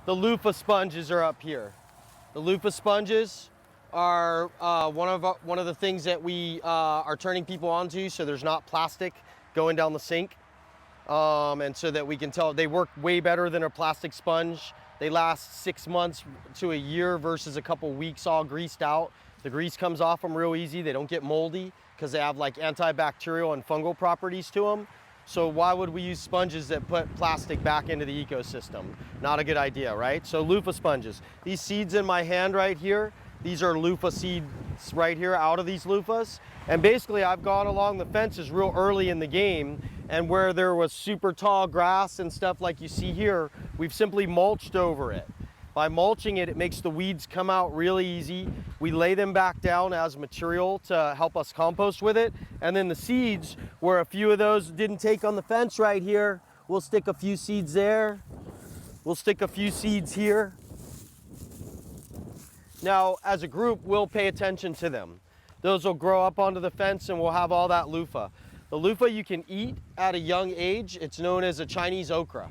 The loofah sponges are up here. The loofah sponges are one of the things that we are turning people onto, so there's not plastic going down the sink. And so that we can tell they work way better than a plastic sponge. They last 6 months to a year versus a couple weeks all greased out. The grease comes off them real easy. They don't get moldy because they have like antibacterial and fungal properties to them. So why would we use sponges that put plastic back into the ecosystem? Not a good idea, right? So loofah sponges. These seeds in my hand right here, these are loofah seeds right here out of these loofahs. And basically I've gone along the fences real early in the game, and where there was super tall grass and stuff like you see here, we've simply mulched over it. By mulching it, it makes the weeds come out really easy. We lay them back down as material to help us compost with it. And then the seeds, where a few of those didn't take on the fence right here, we'll stick a few seeds there. We'll stick a few seeds here. Now, as a group, we'll pay attention to them. Those will grow up onto the fence and we'll have all that loofah. The loofah you can eat at a young age. It's known as a Chinese okra.